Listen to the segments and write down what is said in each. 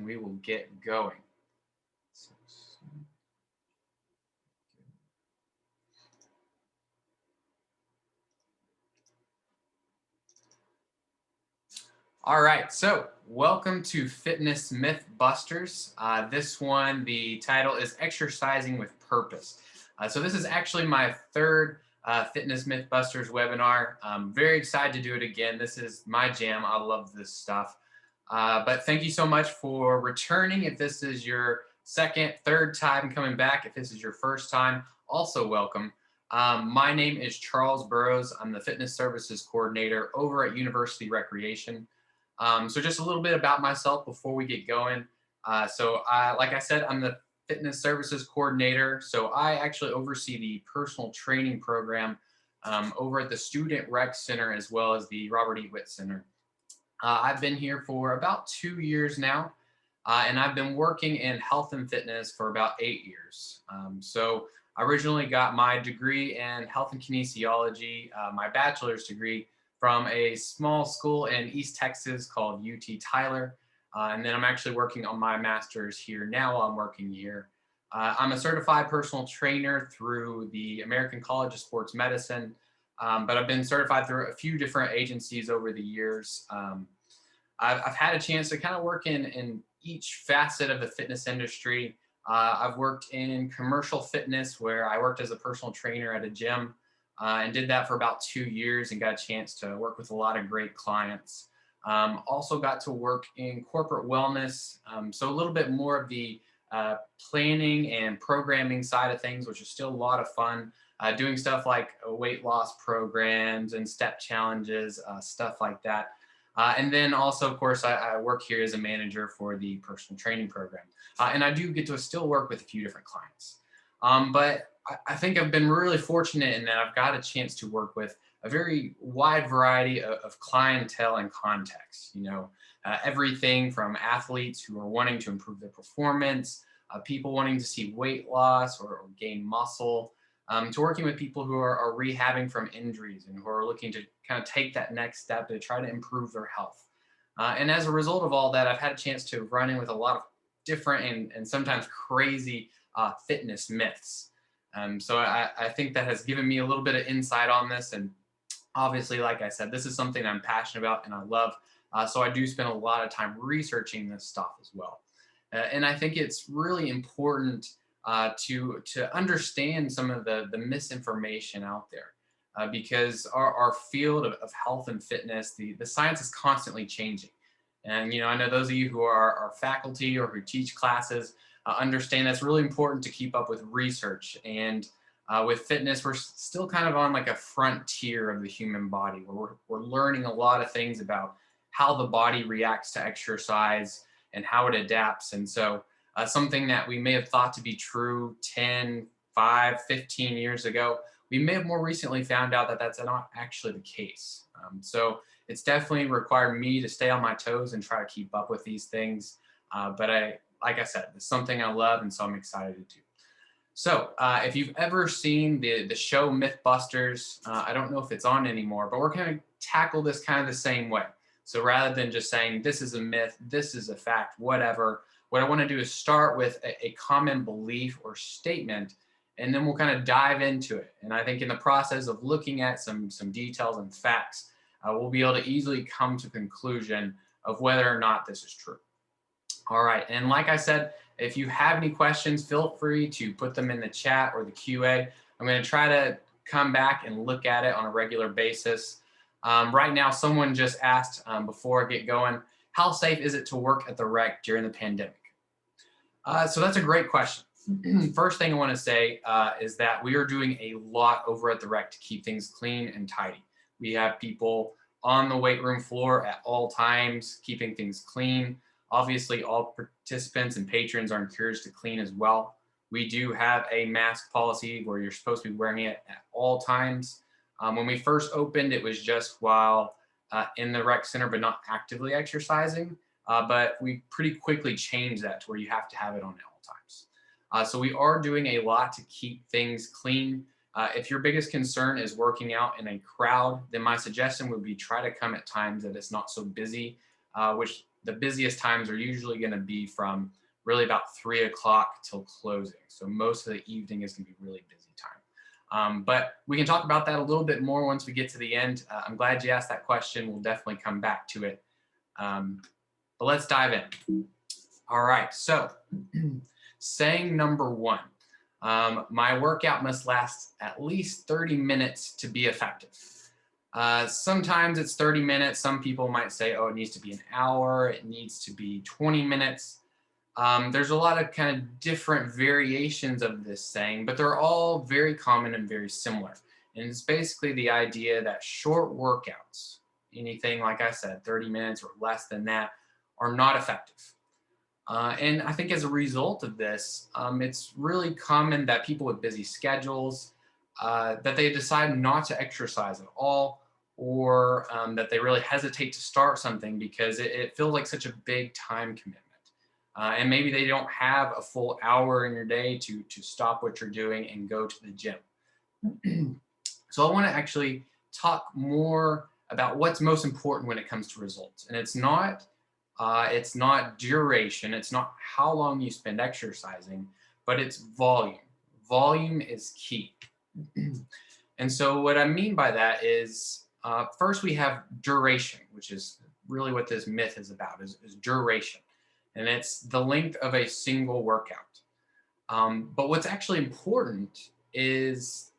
we will get going. All right, so welcome to Fitness Mythbusters. This one, the title is Exercising with Purpose. So this is actually my third Fitness Mythbusters webinar. I'm very excited to do it again. This is my jam. I love this stuff. But thank you so much for returning. If this is your second, third time coming back, if this is your first time, also welcome. My name is Charles Burroughs. I'm the Fitness Services Coordinator over at University Recreation. So just a little bit about myself before we get going. Like I said, I'm the Fitness Services Coordinator. So I actually oversee the personal training program over at the Student Rec Center as well as the Robert E. Witt Center. I've been here for about 2 years now, and I've been working in health and fitness for about 8 years. So I originally got my degree in health and kinesiology, my bachelor's degree, from a small school in East Texas called UT Tyler. And then I'm actually working on my master's here now while I'm working here. I'm a certified personal trainer through the American College of Sports Medicine, but I've been certified through a few different agencies over the years. I've had a chance to kind of work in each facet of the fitness industry. I've worked in commercial fitness where I worked as a personal trainer at a gym. And did that for about 2 years and got a chance to work with a lot of great clients. Also got to work in corporate wellness. So a little bit more of the planning and programming side of things, which is still a lot of fun. Doing stuff like weight loss programs and step challenges, stuff like that. And then also, of course, I work here as a manager for the personal training program. And I do get to still work with a few different clients. But I think I've been really fortunate in that I've got a chance to work with a very wide variety of clientele and contexts. You know, everything from athletes who are wanting to improve their performance, people wanting to see weight loss or gain muscle, to working with people who are rehabbing from injuries and who are looking to kind of take that next step to try to improve their health. And as a result of all that, I've had a chance to run in with a lot of different and sometimes crazy fitness myths. So I think that has given me a little bit of insight on this. And obviously, like I said, this is something I'm passionate about and I love. So I do spend a lot of time researching this stuff as well. And I think it's really important to understand some of the misinformation out there because our field of health and fitness, the science is constantly changing. And, you know, I know those of you who are faculty or who teach classes understand that's really important to keep up with research. And with fitness, we're still kind of on like a frontier of the human body where we're learning a lot of things about how the body reacts to exercise and how it adapts. And so something that we may have thought to be true 10, 5, 15 years ago, we may have more recently found out that that's not actually the case. So it's definitely required me to stay on my toes and try to keep up with these things. But like I said, it's something I love, and so I'm excited to do. So if you've ever seen the show Mythbusters, I don't know if it's on anymore, but we're going to tackle this kind of the same way. So rather than just saying this is a myth, this is a fact, whatever, what I want to do is start with a common belief or statement, and then we'll kind of dive into it. And I think in the process of looking at some details and facts, we'll be able to easily come to a conclusion of whether or not this is true. All right, and like I said, if you have any questions, feel free to put them in the chat or the QA. I'm going to try to come back and look at it on a regular basis. Right now, someone just asked before I get going, how safe is it to work at the rec during the pandemic? So that's a great question. First thing I want to say is that we are doing a lot over at the rec to keep things clean and tidy. We have people on the weight room floor at all times, keeping things clean. Obviously, all participants and patrons are encouraged to clean as well. We do have a mask policy where you're supposed to be wearing it at all times. When we first opened, it was just while in the rec center, but not actively exercising. But we pretty quickly changed that to where you have to have it on at all times. So we are doing a lot to keep things clean. If your biggest concern is working out in a crowd, then my suggestion would be try to come at times that it's not so busy, which the busiest times are usually going to be from really about 3 o'clock till closing. So most of the evening is going to be really busy time. But we can talk about that a little bit more once we get to the end. I'm glad you asked that question. We'll definitely come back to it. But let's dive in. All right, so saying number one, my workout must last at least 30 minutes to be effective. Sometimes it's 30 minutes. Some people might say, oh, it needs to be an hour. It needs to be 20 minutes. There's a lot of kind of different variations of this saying, but they're all very common and very similar. And it's basically the idea that short workouts, anything, like I said, 30 minutes or less than that, are not effective. And I think as a result of this, it's really common that people with busy schedules, that they decide not to exercise at all, or that they really hesitate to start something because it feels like such a big time commitment. And maybe they don't have a full hour in your day to stop what you're doing and go to the gym. So I want to actually talk more about what's most important when it comes to results. And it's not duration, it's not how long you spend exercising, but it's volume. Volume is key. And so what I mean by that is, first we have duration, which is really what this myth is about, is duration. And it's the length of a single workout. But what's actually important is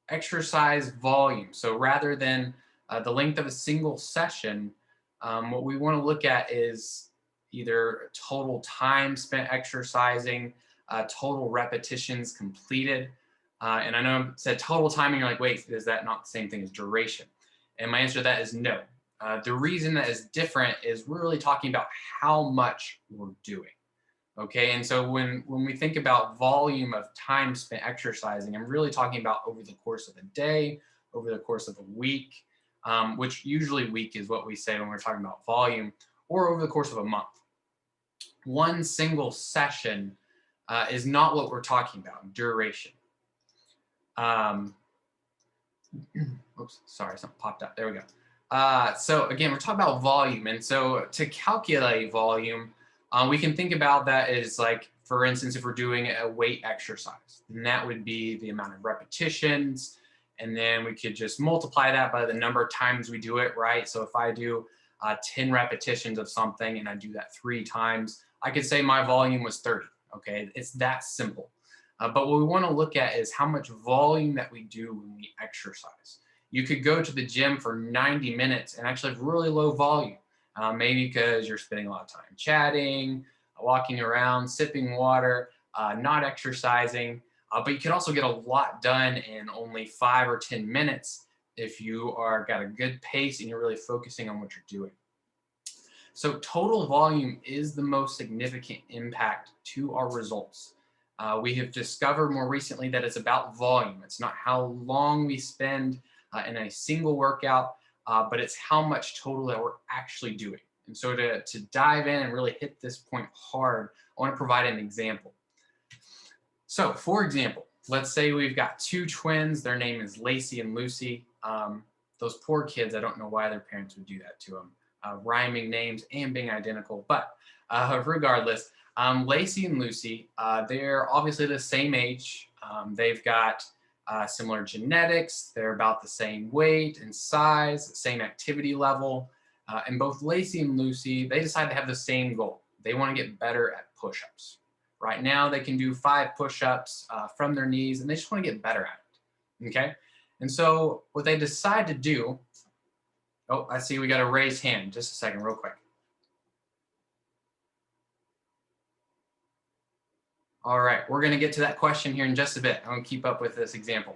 exercise volume. So rather than the length of a single session, what we want to look at is either total time spent exercising, total repetitions completed. And I know I said total time, and you're like, wait, is that not the same thing as duration? And my answer to that is no. The reason that is different is we're really talking about how much we're doing. Okay, and so when we think about volume of time spent exercising, I'm really talking about over the course of a day, over the course of a week, which usually week is what we say when we're talking about volume, or over the course of a month. One single session is not what we're talking about, duration. Oops, sorry, something popped up. There we go. So again, we're talking about volume. And so to calculate volume, we can think about that as, like, for instance, if we're doing a weight exercise, then that would be the amount of repetitions. And then we could just multiply that by the number of times we do it, right? So if I do 10 repetitions of something and I do that 3 times, I could say my volume was 30, okay? It's that simple. But what we want to look at is how much volume that we do when we exercise. You could go to the gym for 90 minutes and actually have really low volume, maybe because you're spending a lot of time chatting, walking around, sipping water, not exercising. But you can also get a lot done in only 5 or 10 minutes if you got a good pace and you're really focusing on what you're doing. So total volume is the most significant impact to our results. We have discovered more recently that it's about volume. It's not how long we spend in a single workout, but it's how much total that we're actually doing. And so to dive in and really hit this point hard, I want to provide an example. So for example, let's say we've got 2 twins. Their name is Lacey and Lucy. Those poor kids, I don't know why their parents would do that to them. Rhyming names and being identical. But regardless, Lacey and Lucy, they're obviously the same age. They've got similar genetics. They're about the same weight and size, same activity level. And both Lacey and Lucy, they decide to have the same goal. They want to get better at push-ups. Right now, they can do 5 push-ups from their knees, and they just want to get better at it, okay? And so what they decide to do, oh, I see we got a raised hand. Just a second, real quick. All right, we're going to get to that question here in just a bit. I'm going to keep up with this example.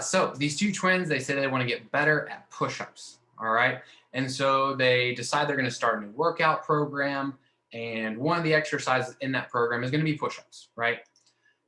So these 2 twins, they say they want to get better at push-ups, all right? And so they decide they're going to start a new workout program, and one of the exercises in that program is going to be push-ups, right?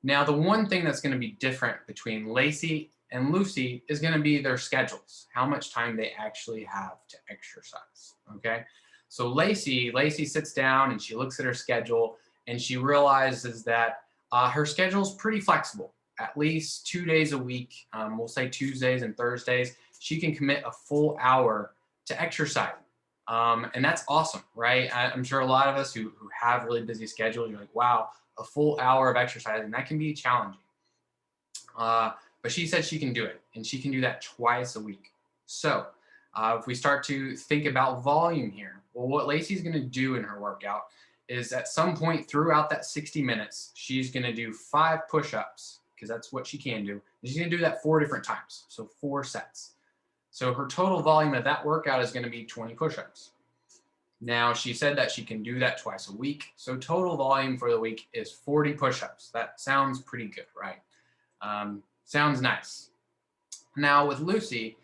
Now, the one thing that's going to be different between Lacey and Lucy is going to be their schedules, how much time they actually have to exercise, okay? So Lacey sits down and she looks at her schedule and she realizes that her schedule is pretty flexible. At least 2 days a week, we'll say Tuesdays and Thursdays, she can commit a full hour to exercise, And that's awesome, right? I'm sure a lot of us who have really busy schedules, you're like, wow, a full hour of exercising, that can be challenging. But she said she can do it, and she can do that twice a week. So if we start to think about volume here, well, what Lacey's going to do in her workout is at some point throughout that 60 minutes, she's going to do 5 push-ups, because that's what she can do. And she's going to do that 4 different times, so 4 sets. So her total volume of that workout is going to be 20 push-ups. Now, she said that she can do that twice a week. So total volume for the week is 40 push-ups. That sounds pretty good, right? Sounds nice. Now with Lucy,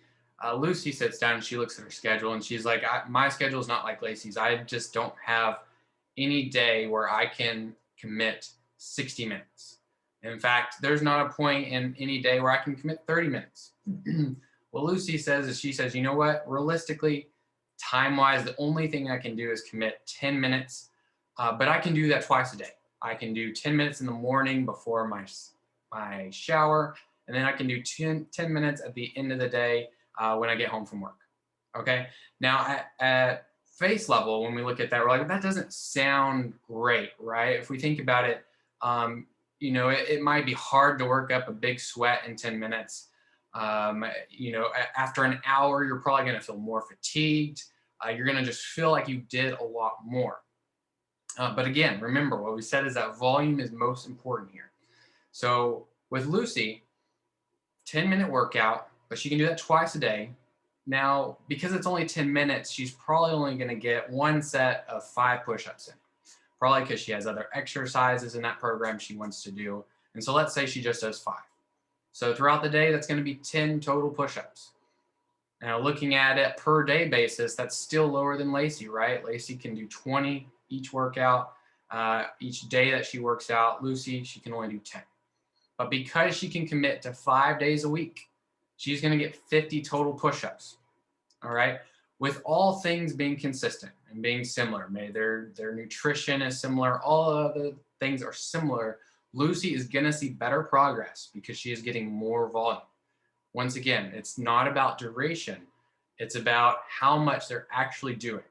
Lucy sits down and she looks at her schedule and she's like, my schedule is not like Lacey's. I just don't have any day where I can commit 60 minutes. In fact, there's not a point in any day where I can commit 30 minutes. What Lucy says is, she says, you know what, realistically, time-wise, the only thing I can do is commit 10 minutes, but I can do that twice a day. I can do 10 minutes in the morning before my shower, and then I can do 10 minutes at the end of the day when I get home from work. Okay. Now at face level, when we look at that, we're like, that doesn't sound great, right? If we think about it, you know, it might be hard to work up a big sweat in 10 minutes. You know, after an hour, you're probably going to feel more fatigued. You're going to just feel like you did a lot more. But again, remember what we said is that volume is most important here. So with Lucy, 10-minute workout, but she can do that twice a day. Now, because it's only 10 minutes, she's probably only going to get 1 set of 5 push-ups in. Probably because she has other exercises in that program she wants to do. And so let's say she just does 5. So throughout the day, that's going to be 10 total push-ups. Now, looking at it per day basis, that's still lower than Lacey, right? Lacey can do 20 each workout, each day that she works out. Lucy, she can only do 10. But because she can commit to 5 days a week, she's going to get 50 total push-ups. All right. With all things being consistent and being similar, maybe their nutrition is similar, all of the things are similar, Lucy is going to see better progress because she is getting more volume. Once again, it's not about duration. It's about how much they're actually doing.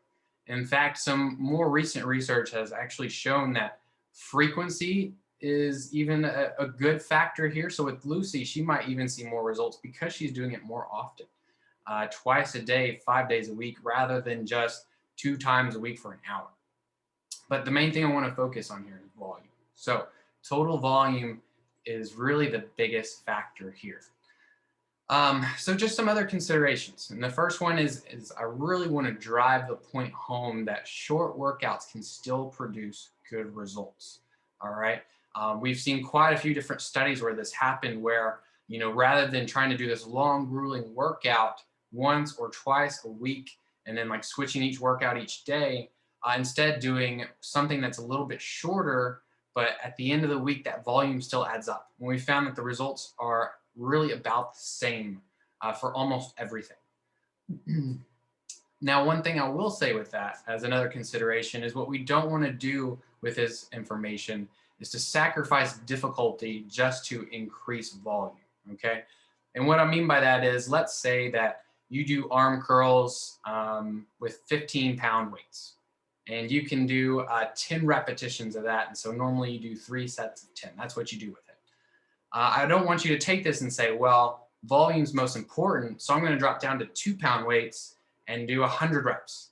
In fact, some more recent research has actually shown that frequency is even a good factor here. So with Lucy, she might even see more results because she's doing it more often. Twice a day, 5 days a week, rather than just 2 times a week for an hour. But the main thing I want to focus on here is volume. So total volume is really the biggest factor here. So just some other considerations. And the first one is I really want to drive the point home that short workouts can still produce good results. All right. We've seen quite a few different studies where this happened, where, you know, rather than trying to do this long, grueling workout once or twice a week and then like switching each workout each day, instead doing something that's a little bit shorter, but at the end of the week, that volume still adds up. And we found that the results are really about the same for almost everything. Now, one thing I will say with that as another consideration is what we don't want to do with this information is to sacrifice difficulty just to increase volume, okay? And what I mean by that is, let's say that you do arm curls with 15-pound weights, and you can do 10 repetitions of that. And so normally you do 3 sets of 10. That's what you do with it. I don't want you to take this and say, well, volume's most important, so I'm going to drop down to 2-pound weights and do 100 reps.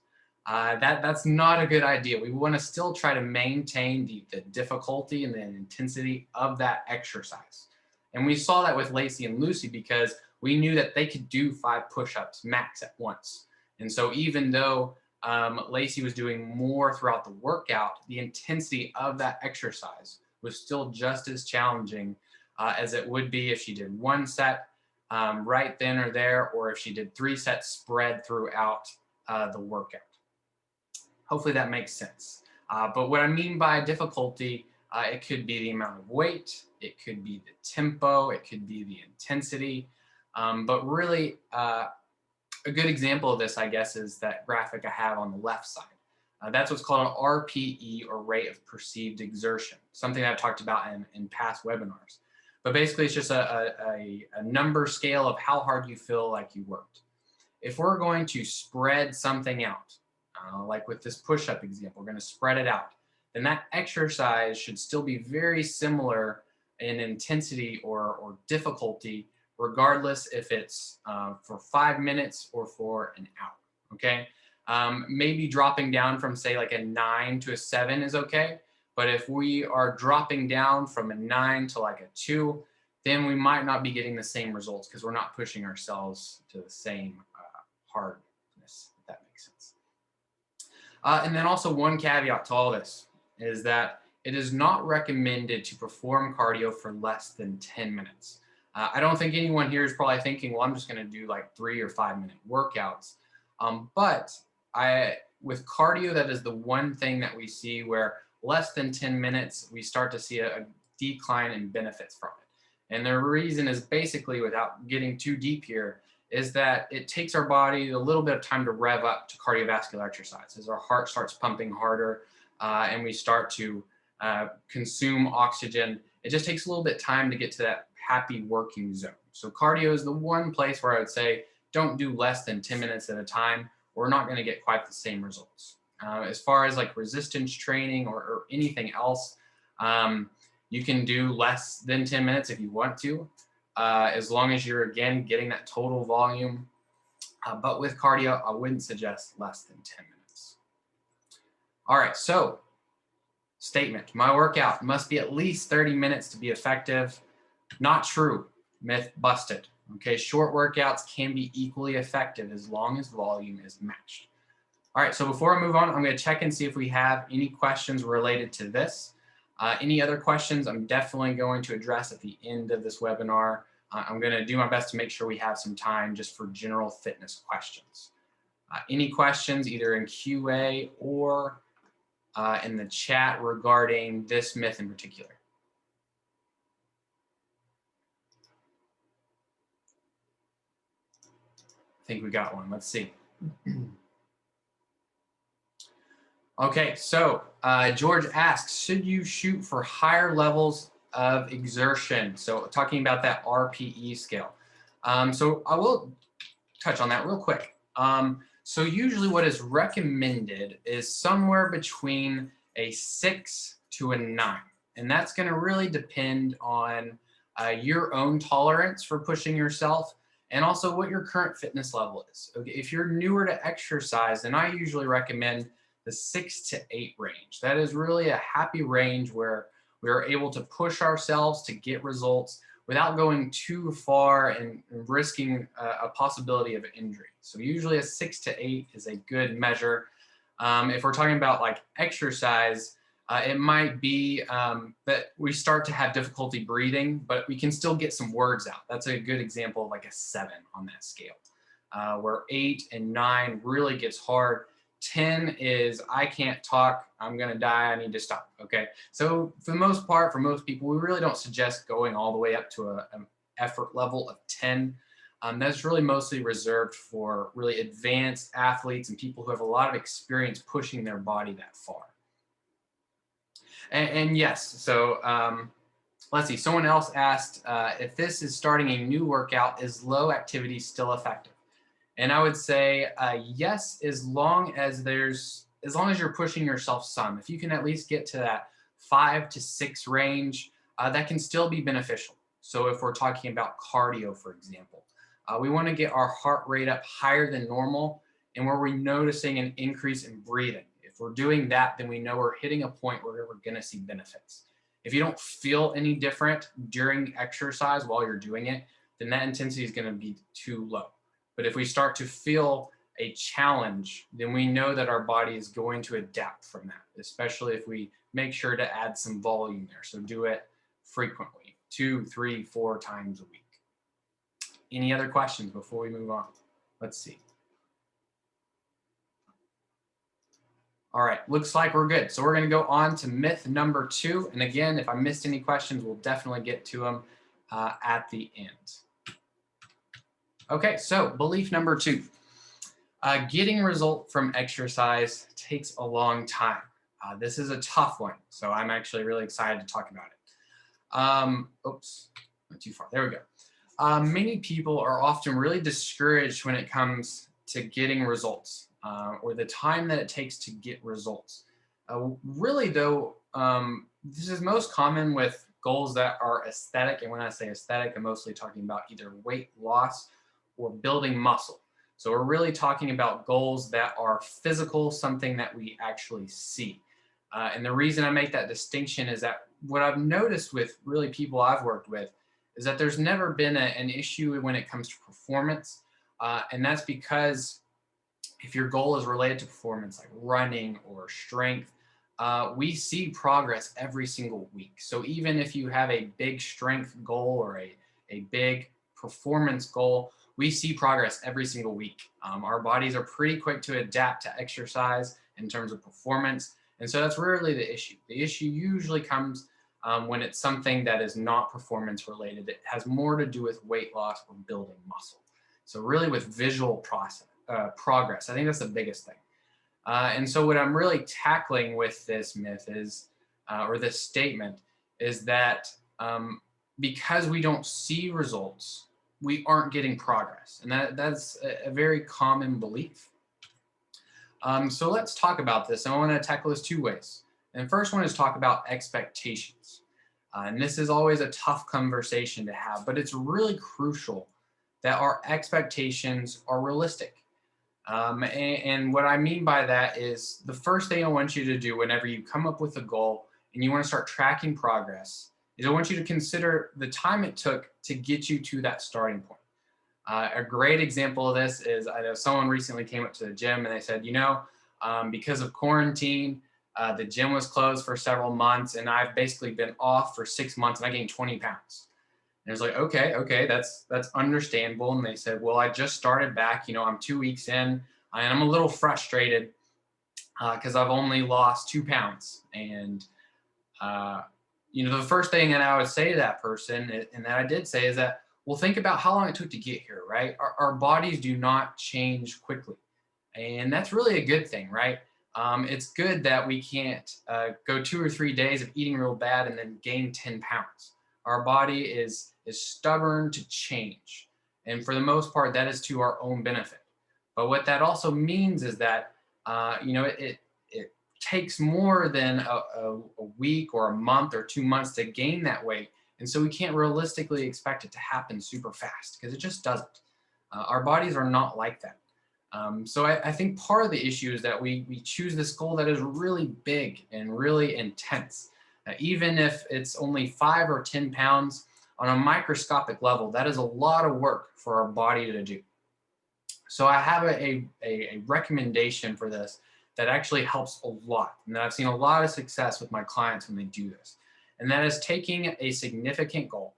That's not a good idea. We want to still try to maintain the difficulty and the intensity of that exercise. And we saw that with Lacey and Lucy because we knew that they could do 5 push-ups max at once. And so even though Lacey was doing more throughout the workout, the intensity of that exercise was still just as challenging as it would be if she did 1 set right then or there, or if she did 3 sets spread throughout the workout. Hopefully that makes sense. But what I mean by difficulty, it could be the amount of weight, it could be the tempo, it could be the intensity. But really, a good example of this, I guess, is that graphic I have on the left side. That's what's called an RPE, or rate of perceived exertion, something I've talked about in past webinars. But basically, it's just a number scale of how hard you feel like you worked. If we're going to spread something out, like with this push-up example, we're going to spread it out. Then that exercise should still be very similar in intensity or difficulty, regardless if it's for 5 minutes or for an hour, okay? Maybe dropping down from, say, like a 9 to a 7 is okay. But if we are dropping down from a 9 to like a 2, then we might not be getting the same results because we're not pushing ourselves to the same hardness, if that makes sense. And then also one caveat to all this is that it is not recommended to perform cardio for less than 10 minutes. I don't think anyone here is probably thinking, well, I'm just going to do like 3 or 5 minute workouts. But with cardio, that is the one thing that we see where less than 10 minutes, we start to see a decline in benefits from it. And the reason is basically, without getting too deep here, is that it takes our body a little bit of time to rev up to cardiovascular exercise as our heart starts pumping harder and we start to consume oxygen. It just takes a little bit of time to get to that happy working zone. So cardio is the one place where I would say don't do less than 10 minutes at a time. We're not going to get quite the same results. As far as like resistance training or anything else, you can do less than 10 minutes if you want to, as long as you're, again, getting that total volume. But with cardio, I wouldn't suggest less than 10 minutes. All right, so statement, my workout must be at least 30 minutes to be effective. Not true, myth busted. Okay, short workouts can be equally effective as long as volume is matched. All right, so before I move on, I'm going to check and see if we have any questions related to this. Any other questions, I'm definitely going to address at the end of this webinar. I'm going to do my best to make sure we have some time just for general fitness questions. Any questions either in QA or in the chat regarding this myth in particular? I think we got one. Let's see. Okay, so George asks, should you shoot for higher levels of exertion? So talking about that RPE scale. So I will touch on that real quick. So usually what is recommended is somewhere between a 6 to a 9. And that's going to really depend on your own tolerance for pushing yourself and also what your current fitness level is. Okay, if you're newer to exercise, then I usually recommend the 6 to 8 range. That is really a happy range where we are able to push ourselves to get results without going too far and risking a possibility of injury. So usually a 6 to 8 is a good measure. If we're talking about like exercise, it might be that we start to have difficulty breathing, but we can still get some words out. That's a good example of like a 7 on that scale, where 8 and 9 really gets hard. 10 is I can't talk, I'm gonna die, I need to stop. Okay, so for the most part, for most people, we really don't suggest going all the way up to an effort level of 10. That's really mostly reserved for really advanced athletes and people who have a lot of experience pushing their body that far. And yes, so let's see, someone else asked if this is starting a new workout, is low activity still effective? And I would say yes, as long as you're pushing yourself some. If you can at least get to that 5 to 6 range, that can still be beneficial. So if we're talking about cardio, for example, we want to get our heart rate up higher than normal, and where we're noticing an increase in breathing. If we're doing that, then we know we're hitting a point where we're going to see benefits. If you don't feel any different during exercise while you're doing it, then that intensity is going to be too low. But if we start to feel a challenge, then we know that our body is going to adapt from that, especially if we make sure to add some volume there. So do it frequently, 2, 3, 4 times a week. Any other questions before we move on? Let's see. All right, looks like we're good. So we're going to go on to myth number 2. And again, if I missed any questions, we'll definitely get to them at the end. Okay, so belief number 2. Getting result from exercise takes a long time. This is a tough one, so I'm actually really excited to talk about it. Oops, not too far. There we go. Many people are often really discouraged when it comes to getting results. or the time that it takes to get results. Really though, this is most common with goals that are aesthetic. And when I say aesthetic, I'm mostly talking about either weight loss or building muscle. So we're really talking about goals that are physical, something that we actually see. And the reason I make that distinction is that what I've noticed with really people I've worked with is that there's never been an issue when it comes to performance. And that's because if your goal is related to performance, like running or strength, we see progress every single week. So even if you have a big strength goal or a big performance goal, we see progress every single week. Our bodies are pretty quick to adapt to exercise in terms of performance. And so that's rarely the issue. The issue usually comes when it's something that is not performance related. It has more to do with weight loss or building muscle. So really with visual progress, I think that's the biggest thing. And so what I'm really tackling with this myth is, or this statement, is that because we don't see results, we aren't getting progress. And that's a very common belief. So let's talk about this. I want to tackle this two ways. And the first one is talk about expectations. And this is always a tough conversation to have, but it's really crucial that our expectations are realistic. And what I mean by that is the first thing I want you to do whenever you come up with a goal and you want to start tracking progress is I want you to consider the time it took to get you to that starting point. A great example of this is I know someone recently came up to the gym and they said, because of quarantine, the gym was closed for several months and I've basically been off for 6 months and I gained 20 pounds. And it's like, okay, that's understandable. And they said, well, I just started back, I'm 2 weeks in and I'm a little frustrated because I've only lost 2 pounds. And, the first thing that I would say to that person, and that I did say, is that, well, think about how long it took to get here, right? Our bodies do not change quickly. And that's really a good thing, right? It's good that we can't go 2 or 3 days of eating real bad and then gain 10 pounds. Our body is stubborn to change. And for the most part, that is to our own benefit. But what that also means is that, it takes more than a week or a month or 2 months to gain that weight. And so we can't realistically expect it to happen super fast because it just doesn't. Our bodies are not like that. So I think part of the issue is that we choose this goal that is really big and really intense. Even if it's only 5 or 10 pounds on a microscopic level, that is a lot of work for our body to do. So I have a recommendation for this that actually helps a lot. And I've seen a lot of success with my clients when they do this. And that is taking a significant goal,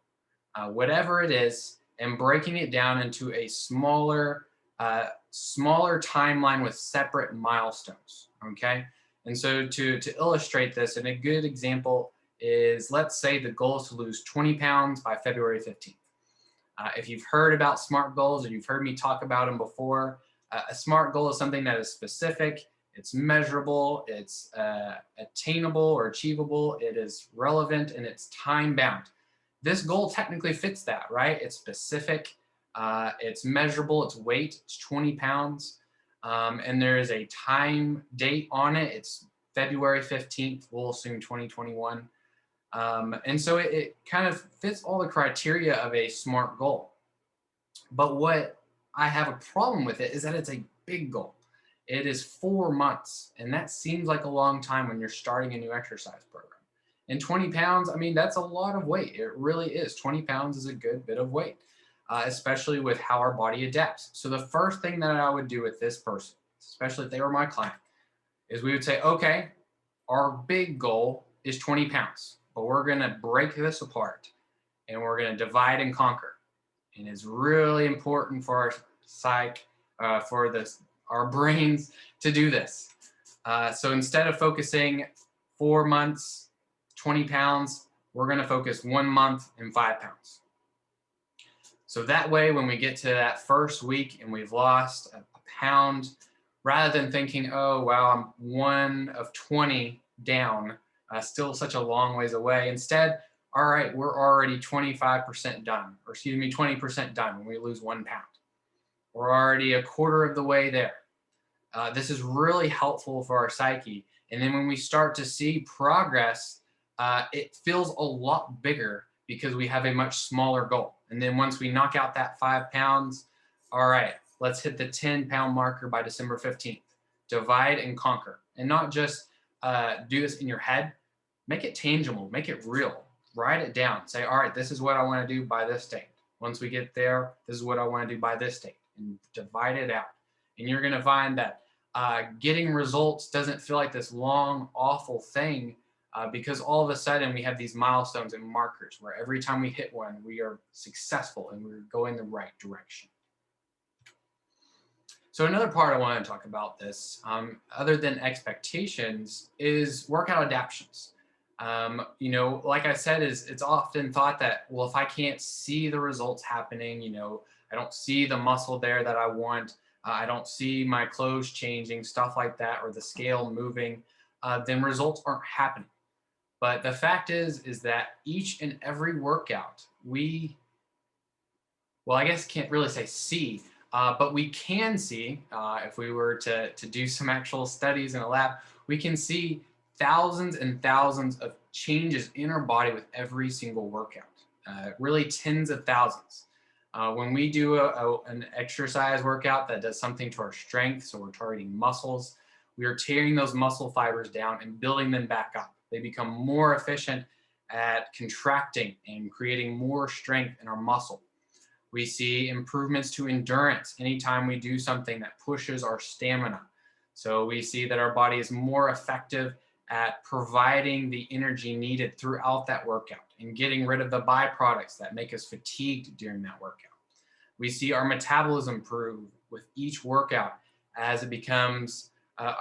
whatever it is, and breaking it down into a smaller timeline with separate milestones, okay? And so to illustrate this, and a good example is, let's say the goal is to lose 20 pounds by February 15th. If you've heard about SMART goals or you've heard me talk about them before, a SMART goal is something that is specific, it's measurable, it's attainable or achievable, it is relevant, and it's time bound. This goal technically fits that, right? It's specific, it's measurable, it's weight, it's 20 pounds, and there is a time date on it. It's February 15th, we'll assume 2021. And so it kind of fits all the criteria of a SMART goal. But what I have a problem with it is that it's a big goal. It is 4 months, and that seems like a long time when you're starting a new exercise program. And 20 pounds, I mean, that's a lot of weight. It really is. 20 pounds is a good bit of weight, especially with how our body adapts. So the first thing that I would do with this person, especially if they were my client, is we would say, okay, our big goal is 20 pounds, but we're going to break this apart and we're going to divide and conquer. And it's really important for our psyche, our brains to do this. So instead of focusing 4 months, 20 pounds, we're going to focus 1 month and 5 pounds. So that way, when we get to that first week and we've lost a pound, rather than thinking, oh, wow, I'm 1 of 20 down, still such a long ways away. Instead, all right, we're already 25% done, or 20% done when we lose 1 pound. We're already a quarter of the way there. This is really helpful for our psyche. And then when we start to see progress, it feels a lot bigger because we have a much smaller goal. And then once we knock out that 5 pounds, all right, let's hit the 10-pound marker by December 15th. Divide and conquer. And not just do this in your head, make it tangible, make it real. Write it down. Say, all right, this is what I want to do by this date. Once we get there, this is what I want to do by this date. And divide it out. And you're going to find that getting results doesn't feel like this long, awful thing because all of a sudden we have these milestones and markers where every time we hit one, we are successful and we're going the right direction. So another part I want to talk about this, other than expectations, is workout adaptations. You know, like I said, it's often thought that, well, if I can't see the results happening, you know, I don't see the muscle there that I want, I don't see my clothes changing, stuff like that, or the scale moving, then results aren't happening. But the fact is that each and every workout well, I guess can't really say see, but we can see, if we were to do some actual studies in a lab, we can see thousands and thousands of changes in our body with every single workout, really tens of thousands. When we do an exercise workout that does something to our strength, so we're targeting muscles, we are tearing those muscle fibers down and building them back up. They become more efficient at contracting and creating more strength in our muscle. We see improvements to endurance anytime we do something that pushes our stamina. So we see that our body is more effective at providing the energy needed throughout that workout and getting rid of the byproducts that make us fatigued during that workout. We see our metabolism improve with each workout as it becomes,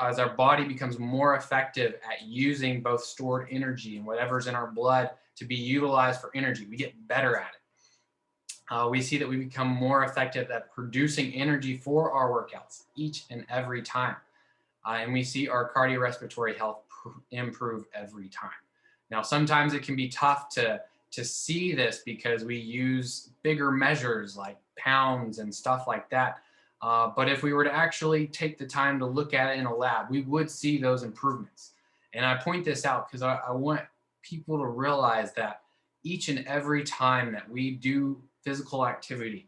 as our body becomes more effective at using both stored energy and whatever's in our blood to be utilized for energy. We get better at it. We see that we become more effective at producing energy for our workouts each and every time. And we see our cardiorespiratory health improve every time. Now, sometimes it can be tough to see this because we use bigger measures like pounds and stuff like that. But if we were to actually take the time to look at it in a lab, we would see those improvements. And I point this out because I want people to realize that each and every time that we do physical activity,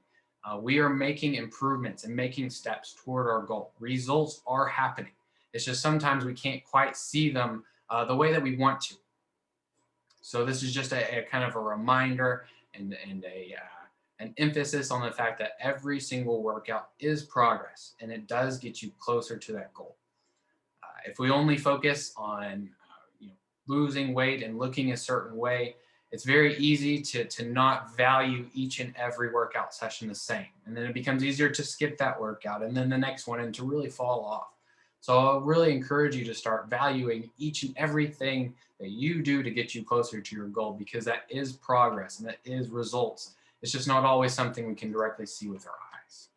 we are making improvements and making steps toward our goal. Results are happening. It's just sometimes we can't quite see them the way that we want to. So this is just a kind of a reminder and an emphasis on the fact that every single workout is progress and it does get you closer to that goal. If we only focus on losing weight and looking a certain way, it's very easy to not value each and every workout session the same. And then it becomes easier to skip that workout and then the next one and to really fall off. So I'll really encourage you to start valuing each and everything that you do to get you closer to your goal, because that is progress and that is results. It's just not always something we can directly see with our eyes.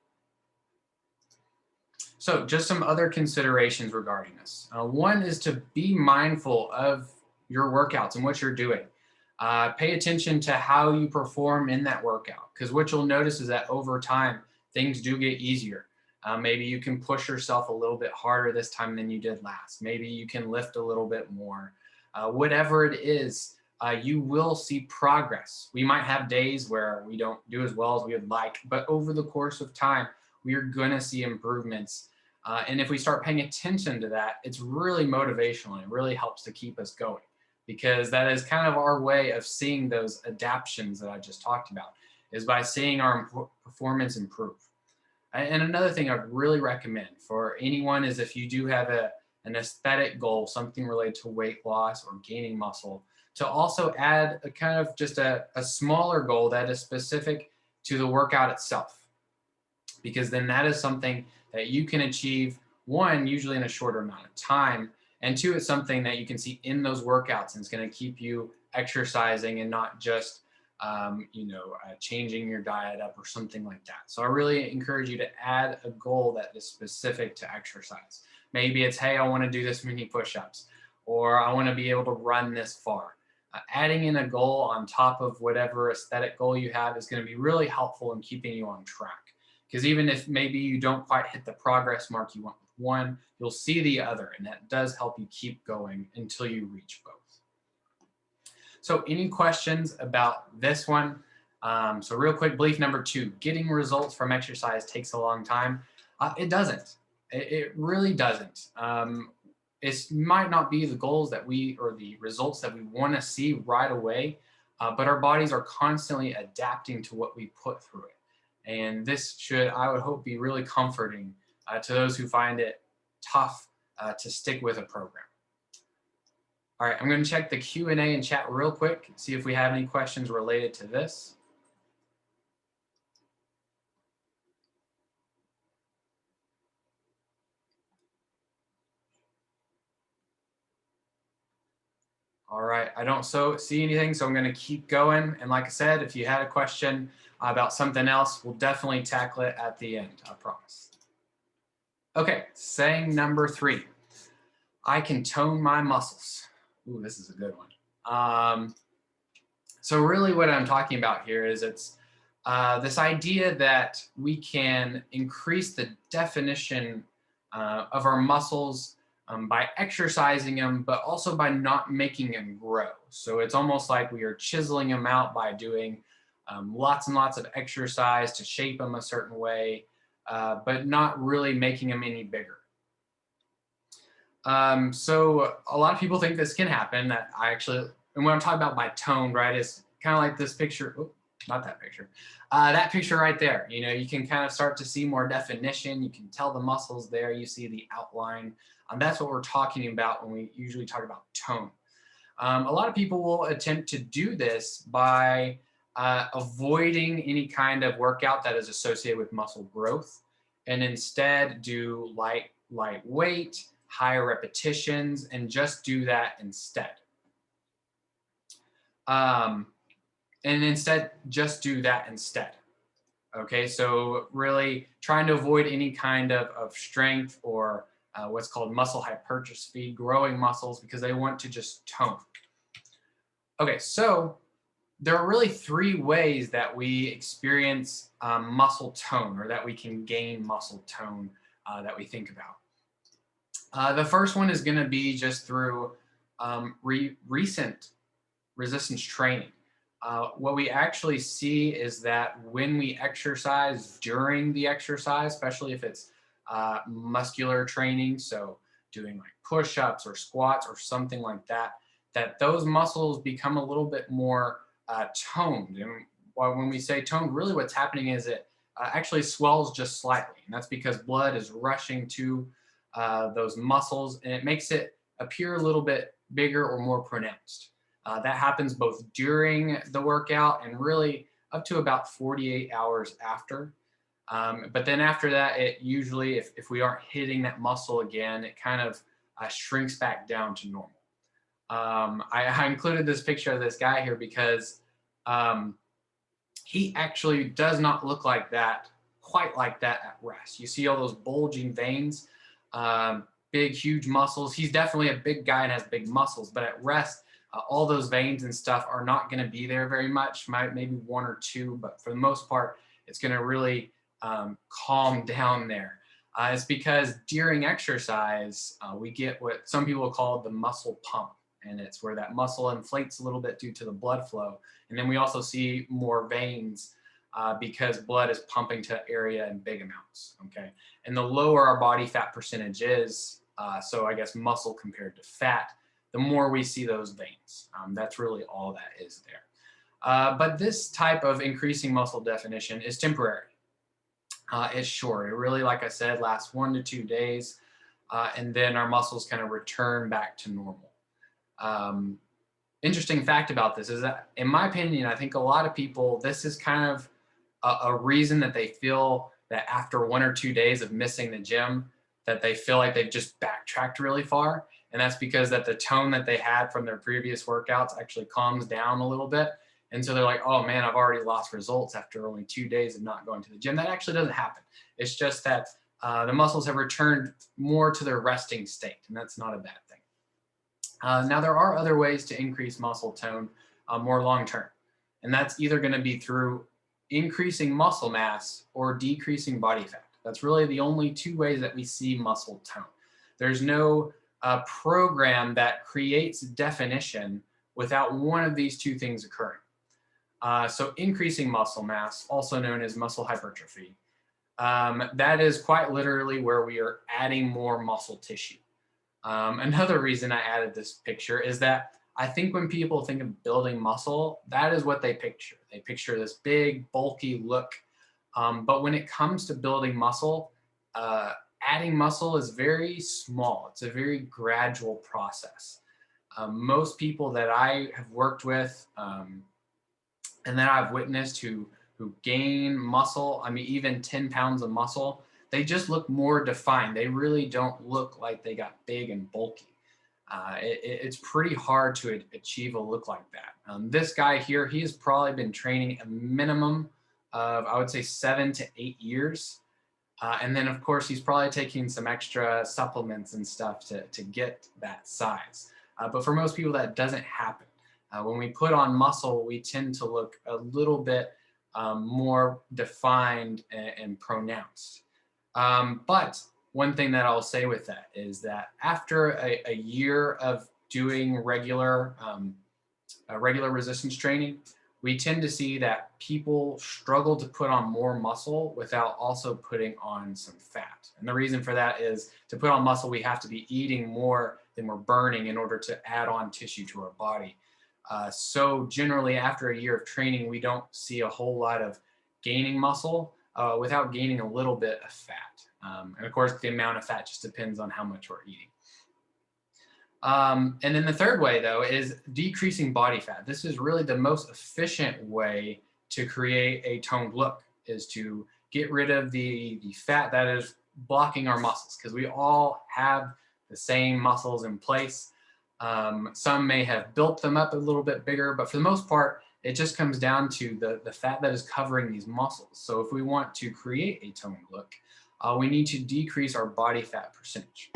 So just some other considerations regarding this. One is to be mindful of your workouts and what you're doing. Pay attention to how you perform in that workout, because what you'll notice is that over time, things do get easier. Maybe you can push yourself a little bit harder this time than you did last. Maybe you can lift a little bit more. Whatever it is, you will see progress. We might have days where we don't do as well as we would like, but over the course of time, we are going to see improvements. And if we start paying attention to that, it's really motivational and it really helps to keep us going, because that is kind of our way of seeing those adaptations that I just talked about, is by seeing our performance improve. And another thing I'd really recommend for anyone is if you do have an aesthetic goal, something related to weight loss or gaining muscle, to also add a kind of just a smaller goal that is specific to the workout itself. Because then that is something that you can achieve, one, usually in a shorter amount of time, and two, it's something that you can see in those workouts and it's going to keep you exercising and not just changing your diet up or something like that. So I really encourage you to add a goal that is specific to exercise. Maybe it's, hey, I want to do this many push-ups, or I want to be able to run this far. Adding in a goal on top of whatever aesthetic goal you have is going to be really helpful in keeping you on track. Because even if maybe you don't quite hit the progress mark you want with one, you'll see the other, and that does help you keep going until you reach both. So any questions about this one? So real quick, belief number 2, getting results from exercise takes a long time. It doesn't. It really doesn't. It might not be the goals that or the results that we want to see right away, but our bodies are constantly adapting to what we put through it. And this should, I would hope, be really comforting to those who find it tough to stick with a program. All right, I'm going to check the Q&A and chat real quick, see if we have any questions related to this. All right, I don't see anything, so I'm going to keep going. And like I said, if you had a question about something else, we'll definitely tackle it at the end, I promise. Okay, saying number 3, I can tone my muscles. Ooh, this is a good one. So really what I'm talking about here is it's this idea that we can increase the definition of our muscles by exercising them, but also by not making them grow. So it's almost like we are chiseling them out by doing lots and lots of exercise to shape them a certain way, but not really making them any bigger. So a lot of people think this can happen. That and what I'm talking about by tone, right, is kind of like this picture. Oh, not that picture. That picture right there. You know, you can kind of start to see more definition. You can tell the muscles there. You see the outline. That's what we're talking about when we usually talk about tone. A lot of people will attempt to do this by avoiding any kind of workout that is associated with muscle growth, and instead do light weight, higher repetitions, and just do that instead. Okay, so really trying to avoid any kind of strength or what's called muscle hypertrophy, growing muscles, because they want to just tone. Okay, so there are really 3 ways that we experience muscle tone, or that we can gain muscle tone that we think about. The first one is going to be just through recent resistance training. What we actually see is that when we exercise, during the exercise, especially if it's muscular training, so doing like push-ups or squats or something like that, that those muscles become a little bit more toned. And when we say toned, really what's happening is it actually swells just slightly. And that's because blood is rushing to those muscles, and it makes it appear a little bit bigger or more pronounced. That happens both during the workout and really up to about 48 hours after. But then after that, it usually, if we aren't hitting that muscle again, it kind of shrinks back down to normal. I included this picture of this guy here because he actually does not look like that, quite like that at rest. You see all those bulging veins, big, huge muscles. He's definitely a big guy and has big muscles, but at rest, all those veins and stuff are not going to be there very much, maybe 1 or 2, but for the most part, it's going to really calm down there. It's because during exercise, we get what some people call the muscle pump, and it's where that muscle inflates a little bit due to the blood flow. And then we also see more veins because blood is pumping to area in big amounts, okay? And the lower our body fat percentage is, so I guess muscle compared to fat, the more we see those veins. That's really all that is there. But this type of increasing muscle definition is temporary. It's short. It really, like I said, lasts 1 to 2 days, and then our muscles kind of return back to normal. Interesting fact about this is that, in my opinion, I think a lot of people, this is kind of a reason that they feel that after 1 or 2 days of missing the gym, that they feel like they've just backtracked really far. And that's because that the tone that they had from their previous workouts actually calms down a little bit. And so they're like, oh man, I've already lost results after only 2 days of not going to the gym. That actually doesn't happen. It's just that the muscles have returned more to their resting state, and that's not a bad thing. Now, there are other ways to increase muscle tone more long-term, and that's either going to be through increasing muscle mass or decreasing body fat. That's really the only two ways that we see muscle tone. There's no program that creates definition without one of these two things occurring. So increasing muscle mass, also known as muscle hypertrophy, that is quite literally where we are adding more muscle tissue. Another reason I added this picture is that I think when people think of building muscle, that is what they picture. They picture this big, bulky look. But when it comes to building muscle, adding muscle is very small. It's a very gradual process. Most people that I have worked with and that I've witnessed who gain muscle, I mean, even 10 pounds of muscle, they just look more defined. They really don't look like they got big and bulky. It's pretty hard to achieve a look like that. This guy here, he has probably been training a minimum of, I would say, 7 to 8 years. And then, of course, he's probably taking some extra supplements and stuff to get that size. But for most people, that doesn't happen. When we put on muscle, we tend to look a little bit more defined and pronounced. But one thing that I'll say with that is that after a year of doing regular resistance training, we tend to see that people struggle to put on more muscle without also putting on some fat. And the reason for that is to put on muscle, we have to be eating more than we're burning in order to add on tissue to our body. So generally, after a year of training, we don't see a whole lot of gaining muscle without gaining a little bit of fat. And of course, the amount of fat just depends on how much we're eating. And then the third way, though, is decreasing body fat. This is really the most efficient way to create a toned look, is to get rid of the fat that is blocking our muscles, because we all have the same muscles in place. Some may have built them up a little bit bigger, but for the most part, it just comes down to the fat that is covering these muscles. So if we want to create a toned look, we need to decrease our body fat percentage.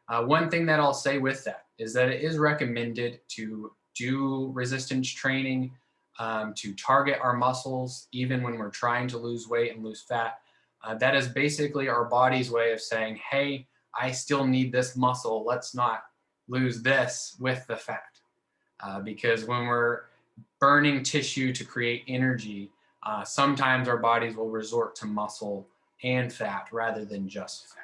One thing that I'll say with that is that it is recommended to do resistance training to target our muscles, even when we're trying to lose weight and lose fat. That is basically our body's way of saying, hey, I still need this muscle. Let's not lose this with the fat. Because when we're burning tissue to create energy, sometimes our bodies will resort to muscle and fat rather than just fat.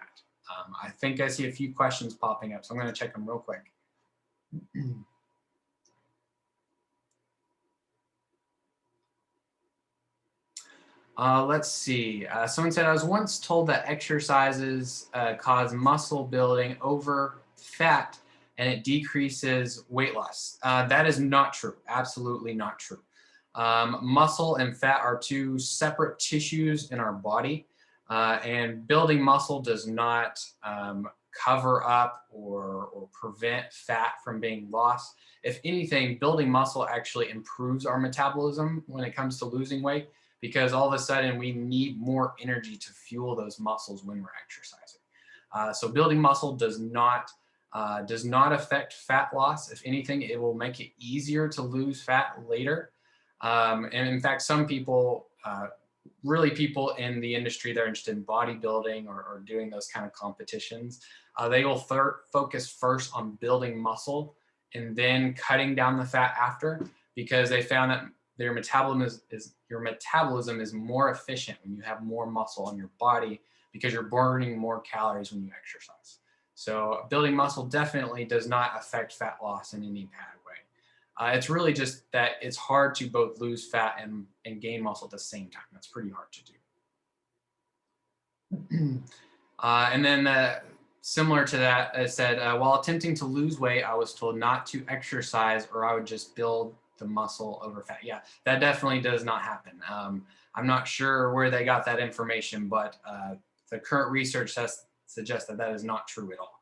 I think I see a few questions popping up, so I'm going to check them real quick. Let's see. Someone said, I was once told that exercises cause muscle building over fat and it decreases weight loss. That is not true. Absolutely not true. Muscle and fat are two separate tissues in our body. And building muscle does not cover up or prevent fat from being lost. If anything, building muscle actually improves our metabolism when it comes to losing weight, because all of a sudden we need more energy to fuel those muscles when we're exercising. So building muscle does not affect fat loss. If anything, it will make it easier to lose fat later. And in fact, some people, really people in the industry that are interested in bodybuilding or doing those kind of competitions, they will focus first on building muscle and then cutting down the fat after, because they found that your metabolism is more efficient when you have more muscle on your body, because you're burning more calories when you exercise. So building muscle definitely does not affect fat loss in any bad way. It's really just that it's hard to both lose fat and gain muscle at the same time. That's pretty hard to do. And then similar to that, it said, while attempting to lose weight, I was told not to exercise or I would just build the muscle over fat. Yeah, that definitely does not happen. I'm not sure where they got that information, but the current research suggests that that is not true at all.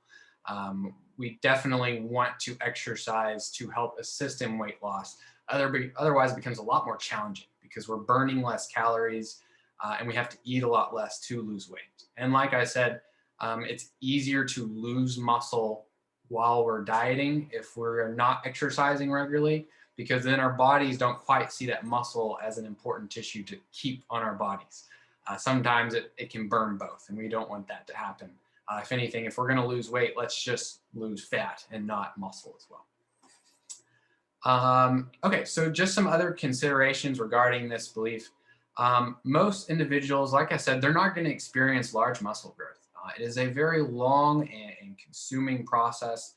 We definitely want to exercise to help assist in weight loss. Otherwise, it becomes a lot more challenging because we're burning less calories and we have to eat a lot less to lose weight. And like I said, it's easier to lose muscle while we're dieting if we're not exercising regularly, because then our bodies don't quite see that muscle as an important tissue to keep on our bodies. sometimes it can burn both, and we don't want that to happen. If anything, if we're going to lose weight, let's just lose fat and not muscle as well. Okay, so just some other considerations regarding this belief. Most individuals, like I said, they're not going to experience large muscle growth. It is a very long and consuming process.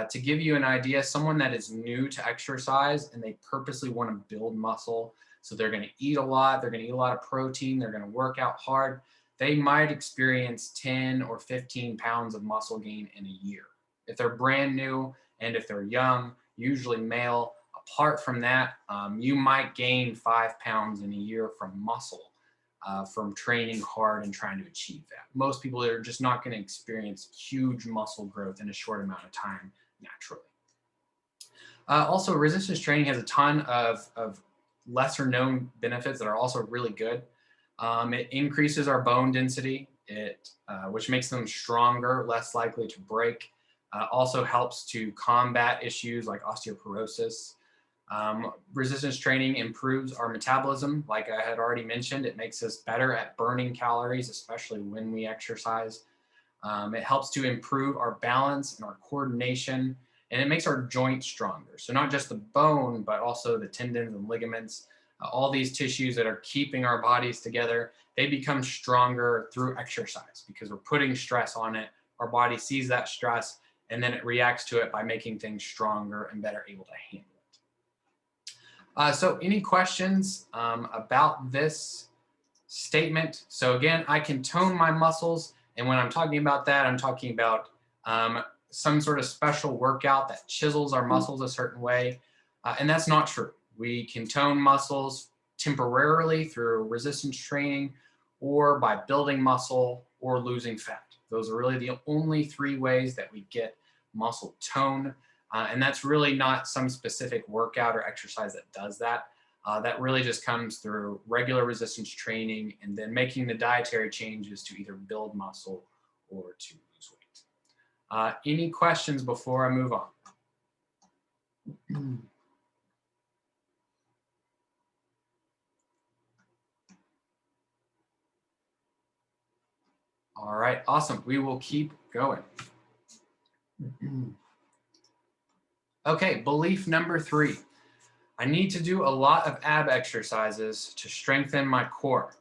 To give you an idea, someone that is new to exercise and they purposely want to build muscle, so they're going to eat a lot, they're going to eat a lot of protein, they're going to work out hard, they might experience 10 or 15 pounds of muscle gain in a year. If they're brand new and if they're young, usually male, apart from that, you might gain 5 pounds in a year from muscle, from training hard and trying to achieve that. Most people are just not going to experience huge muscle growth in a short amount of time naturally. Also, resistance training has a ton of lesser known benefits that are also really good. It increases our bone density, which makes them stronger, less likely to break. Also helps to combat issues like osteoporosis. Resistance training improves our metabolism. Like I had already mentioned, it makes us better at burning calories, especially when we exercise. It helps to improve our balance and our coordination, and it makes our joints stronger. So not just the bone, but also the tendons and ligaments, all these tissues that are keeping our bodies together, they become stronger through exercise because we're putting stress on it. Our body sees that stress, and then it reacts to it by making things stronger and better able to handle it. So any questions about this statement? So again, I can tone my muscles. And when I'm talking about that, I'm talking about some sort of special workout that chisels our muscles a certain way. And that's not true. We can tone muscles temporarily through resistance training or by building muscle or losing fat. Those are really the only 3 ways that we get muscle tone. And that's really not some specific workout or exercise that does that. That really just comes through regular resistance training and then making the dietary changes to either build muscle or to lose weight. Any questions before I move on? All right, awesome. We will keep going. Okay, belief number 3. I need to do a lot of ab exercises to strengthen my core.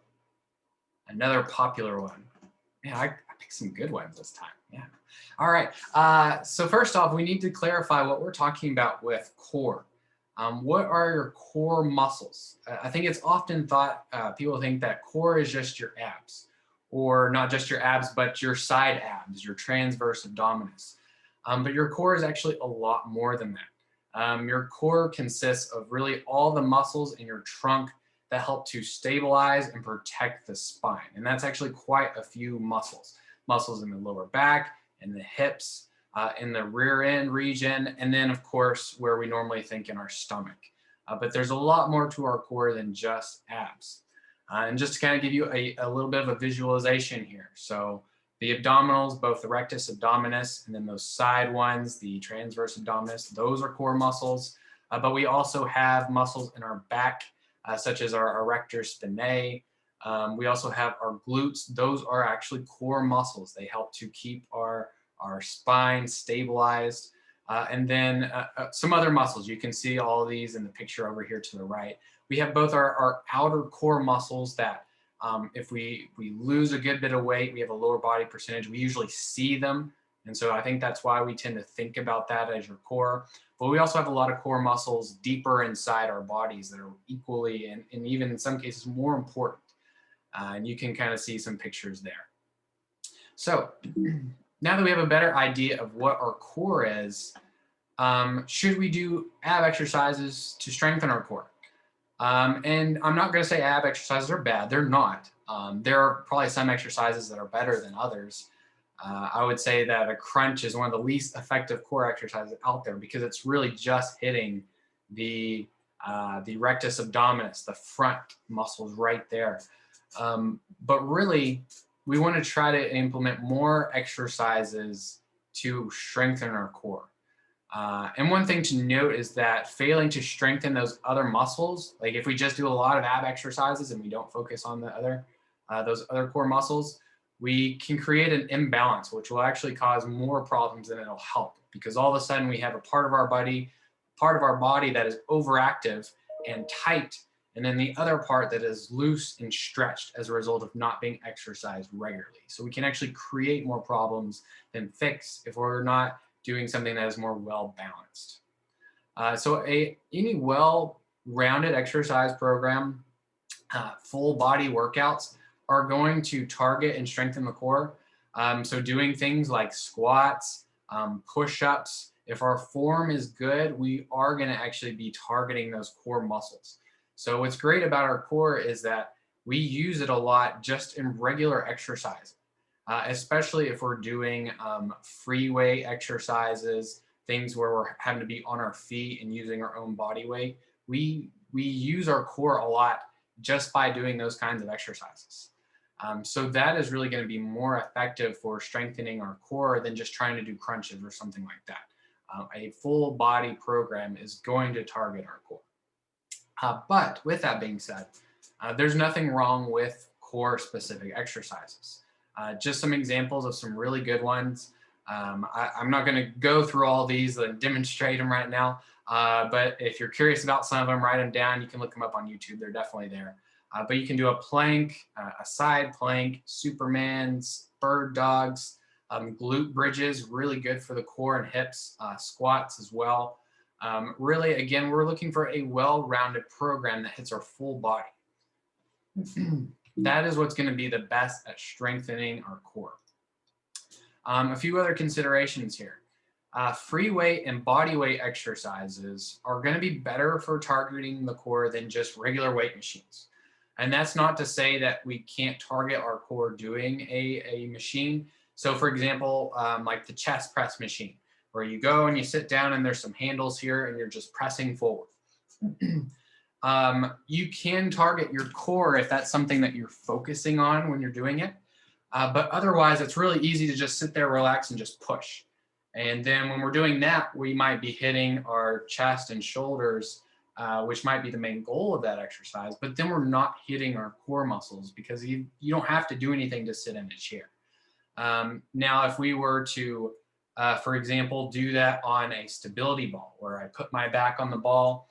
Another popular one. Yeah, I picked some good ones this time. Yeah. All right. So first off, we need to clarify what we're talking about with core. What are your core muscles? I think it's often thought, people think that core is just your abs, or not just your abs, but your side abs, your transverse abdominis. But your core is actually a lot more than that. Your core consists of really all the muscles in your trunk that help to stabilize and protect the spine. And that's actually quite a few muscles. Muscles in the lower back, in the hips, in the rear end region, and then of course, where we normally think in our stomach. But there's a lot more to our core than just abs. And just to kind of give you a little bit of a visualization here. So the abdominals, both the rectus abdominis, and then those side ones, the transverse abdominis, those are core muscles. But we also have muscles in our back, such as our erector spinae. We also have our glutes. Those are actually core muscles. They help to keep our spine stabilized. And then some other muscles. You can see all of these in the picture over here to the right. We have both our outer core muscles that if we lose a good bit of weight, we have a lower body percentage. We usually see them. And so I think that's why we tend to think about that as your core. But we also have a lot of core muscles deeper inside our bodies that are equally and even in some cases more important. And you can kind of see some pictures there. So now that we have a better idea of what our core is, should we do ab exercises to strengthen our core? And I'm not going to say ab exercises are bad. They're not. There are probably some exercises that are better than others. I would say that a crunch is one of the least effective core exercises out there because it's really just hitting the rectus abdominis, the front muscles right there. But really, we want to try to implement more exercises to strengthen our core. And one thing to note is that failing to strengthen those other muscles, like if we just do a lot of ab exercises and we don't focus on the other, those other core muscles, we can create an imbalance, which will actually cause more problems than it'll help, because all of a sudden we have a part of our body that is overactive and tight, and then the other part that is loose and stretched as a result of not being exercised regularly. So we can actually create more problems than fix if we're not doing something that is more well balanced. So any well-rounded exercise program, full body workouts are going to target and strengthen the core. So doing things like squats, push-ups, if our form is good, we are going to actually be targeting those core muscles. So what's great about our core is that we use it a lot just in regular exercise, especially if we're doing free weight exercises, things where we're having to be on our feet and using our own body weight. We use our core a lot just by doing those kinds of exercises. So that is really going to be more effective for strengthening our core than just trying to do crunches or something like that. A full body program is going to target our core. But with that being said, there's nothing wrong with core specific exercises. Just some examples of some really good ones. I'm not going to go through all these and demonstrate them right now, but if you're curious about some of them, write them down. You can look them up on YouTube. They're definitely there. But you can do a plank, a side plank, Supermans, bird dogs, glute bridges, really good for the core and hips, squats as well. Really, again, we're looking for a well-rounded program that hits our full body. That is what's going to be the best at strengthening our core. A few other considerations here. Free weight and body weight exercises are going to be better for targeting the core than just regular weight machines. And that's not to say that we can't target our core doing a machine. So for example, like the chest press machine, where you go and you sit down and there's some handles here and you're just pressing forward. You can target your core if that's something that you're focusing on when you're doing it. But otherwise, it's really easy to just sit there, relax, and just push. And then when we're doing that, we might be hitting our chest and shoulders, which might be the main goal of that exercise. But then we're not hitting our core muscles because you don't have to do anything to sit in a chair. Now, if we were to, for example, do that on a stability ball, where I put my back on the ball,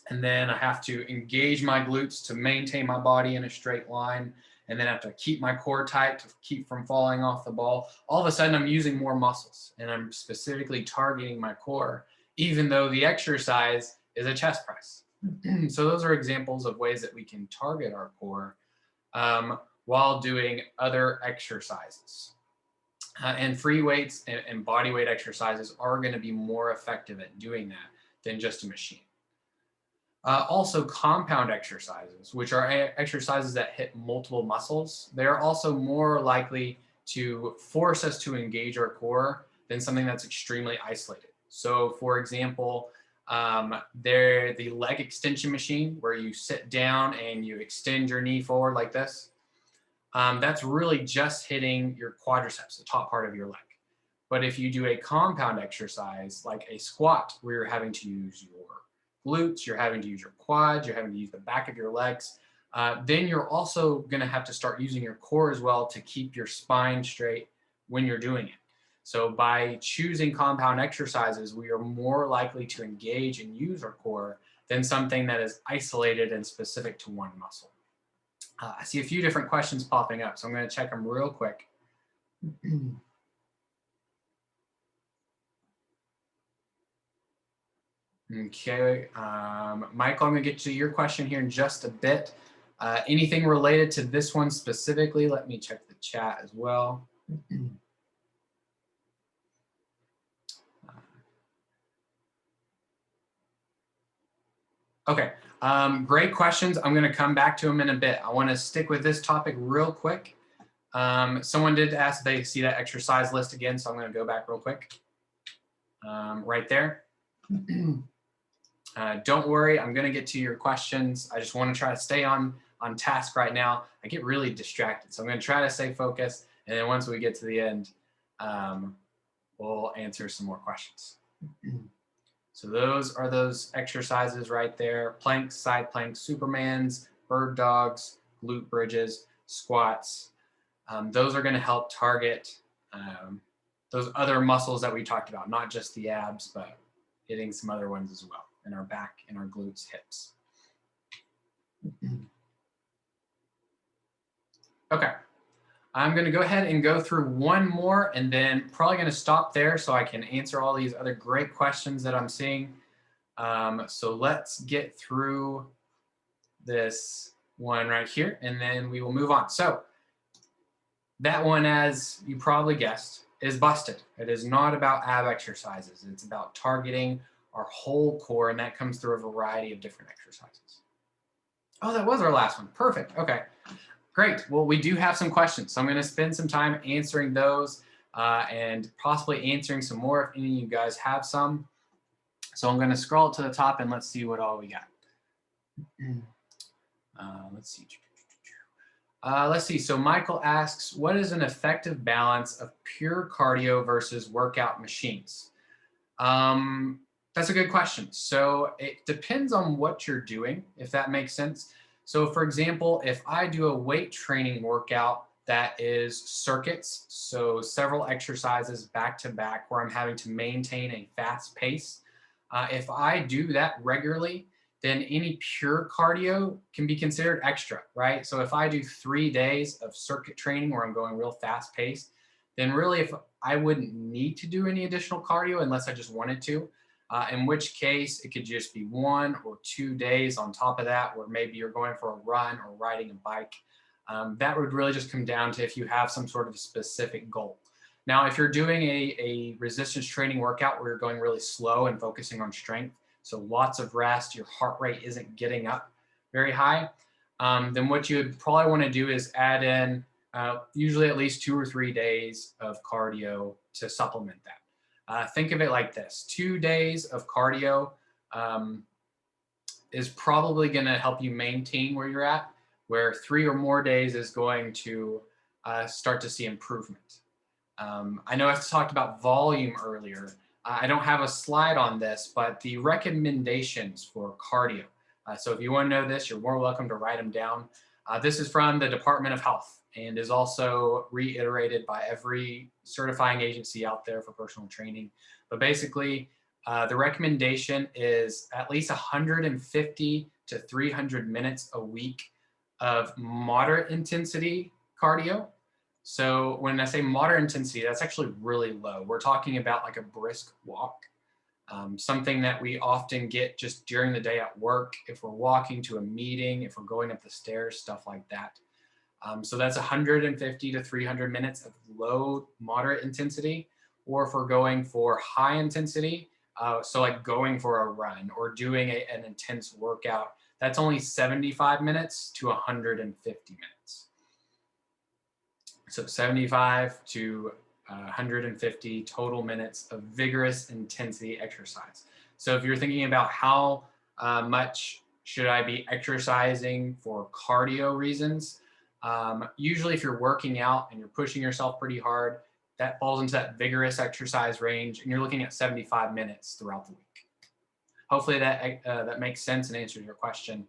and then I have to engage my glutes to maintain my body in a straight line, and then I have to keep my core tight to keep from falling off the ball. All of a sudden, I'm using more muscles, and I'm specifically targeting my core, even though the exercise is a chest press. So those are examples of ways that we can target our core while doing other exercises. And free weights and body weight exercises are going to be more effective at doing that than just a machine. Also, compound exercises, which are exercises that hit multiple muscles, they're also more likely to force us to engage our core than something that's extremely isolated. So for example, the leg extension machine, where you sit down and you extend your knee forward like this. That's really just hitting your quadriceps, the top part of your leg. But if you do a compound exercise like a squat, where you're having to use your glutes, you're having to use your quads, you're having to use the back of your legs, then you're also going to have to start using your core as well to keep your spine straight when you're doing it. So by choosing compound exercises, we are more likely to engage and use our core than something that is isolated and specific to one muscle. I see a few different questions popping up, so I'm going to check them real quick. Okay, Michael, I'm going to get to your question here in just a bit. Anything related to this one specifically? Let me check the chat as well. Okay, great questions. I'm going to come back to them in a bit. I want to stick with this topic real quick. Someone did ask if they see that exercise list again, so I'm going to go back real quick. Right there. Don't worry, I'm going to get to your questions. I just want to try to stay on task right now. I get really distracted, so I'm going to try to stay focused, and then once we get to the end, we'll answer some more questions. So those are those exercises right there: planks, side planks, Supermans, bird dogs, glute bridges. squats. Those are going to help target those other muscles that we talked about, not just the abs, but hitting some other ones as well in our back, in our glutes, hips. Okay, I'm going to go ahead and go through one more and then probably going to stop there so I can answer all these other great questions that I'm seeing. So let's get through this one right here and then we will move on. So that one, as you probably guessed, is busted. It is not about ab exercises. It's about targeting our whole core, and that comes through a variety of different exercises. Oh, that was our last one. Perfect. Okay, great. Well, we do have some questions, so I'm going to spend some time answering those and possibly answering some more if any of you guys have some. So I'm going to scroll to the top and let's see what all we got. Let's see. Let's see. So Michael asks, what is an effective balance of pure cardio versus workout machines? That's a good question. So it depends on what you're doing, if that makes sense. So for example, if I do a weight training workout that is circuits, so several exercises back to back where I'm having to maintain a fast pace, if I do that regularly, then any pure cardio can be considered extra, right? So if I do 3 days of circuit training where I'm going real fast paced, then really if I wouldn't need to do any additional cardio unless I just wanted to, in which case it could just be 1 or 2 days on top of that, where maybe you're going for a run or riding a bike. That would really just come down to if you have some sort of specific goal. Now, if you're doing a resistance training workout where you're going really slow and focusing on strength, so lots of rest, your heart rate isn't getting up very high, then what you would probably want to do is add in usually at least 2 or 3 days of cardio to supplement that. Think of it like this. 2 days of cardio is probably going to help you maintain where you're at, where 3 or more days is going to start to see improvement. I know I talked about volume earlier. I don't have a slide on this, but the recommendations for cardio. So if you want to know this, you're more welcome to write them down. This is from the Department of Health and is also reiterated by every certifying agency out there for personal training. But basically, the recommendation is at least 150 to 300 minutes a week of moderate intensity cardio. So when I say moderate intensity, that's actually really low. We're talking about like a brisk walk, something that we often get just during the day at work, if we're walking to a meeting, if we're going up the stairs, stuff like that. So that's 150 to 300 minutes of low, moderate intensity, or if we're going for high intensity, so like going for a run or doing an intense workout, that's only 75 minutes to 150 minutes. So 75 to 150 total minutes of vigorous intensity exercise. So if you're thinking about how much should I be exercising for cardio reasons, usually if you're working out and you're pushing yourself pretty hard, that falls into that vigorous exercise range, and you're looking at 75 minutes throughout the week. Hopefully that makes sense and answers your question.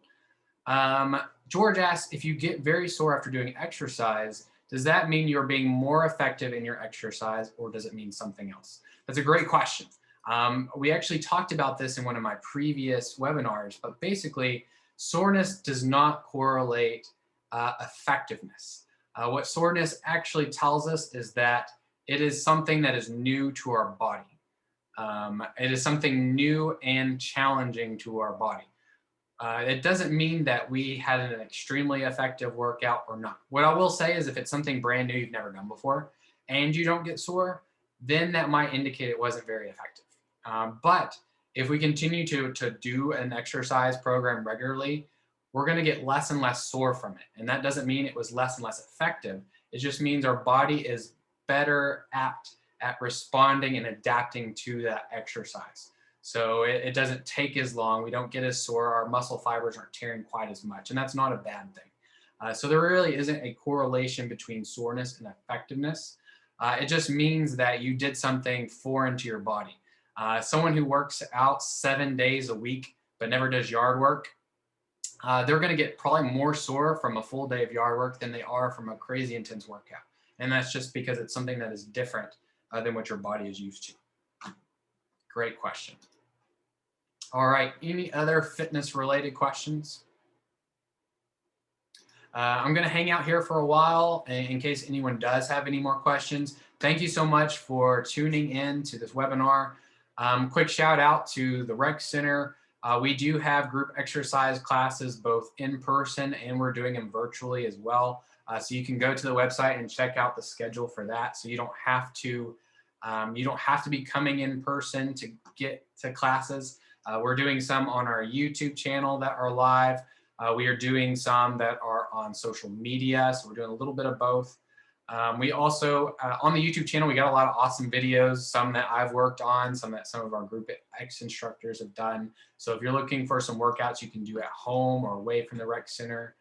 George asks, if you get very sore after doing exercise, does that mean you're being more effective in your exercise, or does it mean something else? That's a great question. We actually talked about this in one of my previous webinars, but basically soreness does not correlate effectiveness. What soreness actually tells us is that it is something that is new to our body. It is something new and challenging to our body. It doesn't mean that we had an extremely effective workout or not. What I will say is if it's something brand new you've never done before and you don't get sore, then that might indicate it wasn't very effective. But if we continue to do an exercise program regularly, we're going to get less and less sore from it. And that doesn't mean it was less and less effective. It just means our body is better apt at responding and adapting to that exercise. So it doesn't take as long. We don't get as sore. Our muscle fibers aren't tearing quite as much. And that's not a bad thing. So there really isn't a correlation between soreness and effectiveness. It just means that you did something foreign to your body. Someone who works out 7 days a week but never does yard work, they're going to get probably more sore from a full day of yard work than they are from a crazy intense workout. And that's just because it's something that is different than what your body is used to. Great question. All right, any other fitness related questions? I'm going to hang out here for a while in case anyone does have any more questions. Thank you so much for tuning in to this webinar. Quick shout out to the Rec Center. We do have group exercise classes both in person and we're doing them virtually as well. So you can go to the website and check out the schedule for that. So you don't have to be coming in person to get to classes. We're doing some on our YouTube channel that are live. We are doing some that are on social media, so we're doing a little bit of both. We also, on the YouTube channel, we got a lot of awesome videos, some that I've worked on, some that some of our Group X instructors have done. So if you're looking for some workouts you can do at home or away from the Rec Center,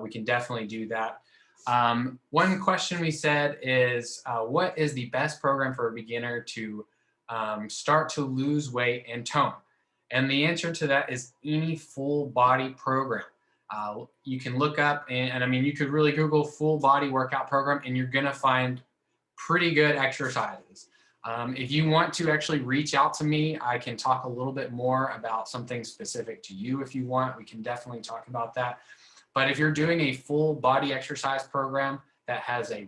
we can definitely do that. One question we said is, what is the best program for a beginner to start to lose weight and tone? And the answer to that is any full body program. You can look up, and I mean, you could really Google full body workout program and you're gonna find pretty good exercises. If you want to actually reach out to me, I can talk a little bit more about something specific to you if you want. We can definitely talk about that. But if you're doing a full body exercise program that has a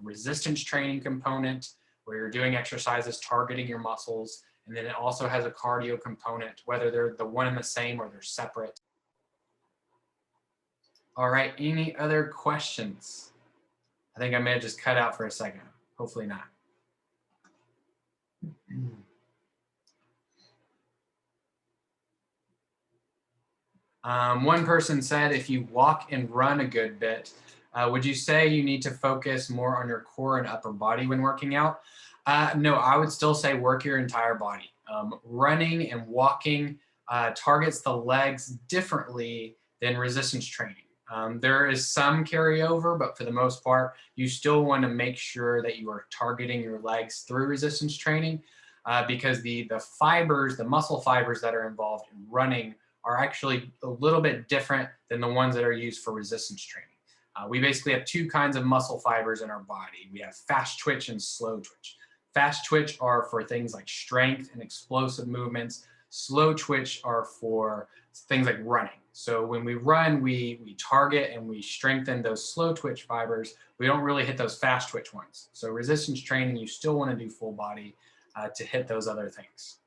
resistance training component where you're doing exercises targeting your muscles, and then it also has a cardio component, whether they're the one and the same or they're separate. All right, any other questions? I think I may have just cut out for a second. Hopefully not. One person said, if you walk and run a good bit, would you say you need to focus more on your core and upper body when working out? No, I would still say work your entire body. Running and walking targets the legs differently than resistance training. There is some carryover, but for the most part, you still want to make sure that you are targeting your legs through resistance training because the fibers, the muscle fibers that are involved in running are actually a little bit different than the ones that are used for resistance training. We basically have two kinds of muscle fibers in our body. We have fast twitch and slow twitch. Fast twitch are for things like strength and explosive movements. Slow twitch are for things like running. So when we run, we target and we strengthen those slow twitch fibers. We don't really hit those fast twitch ones. So resistance training, you still want to do full body to hit those other things.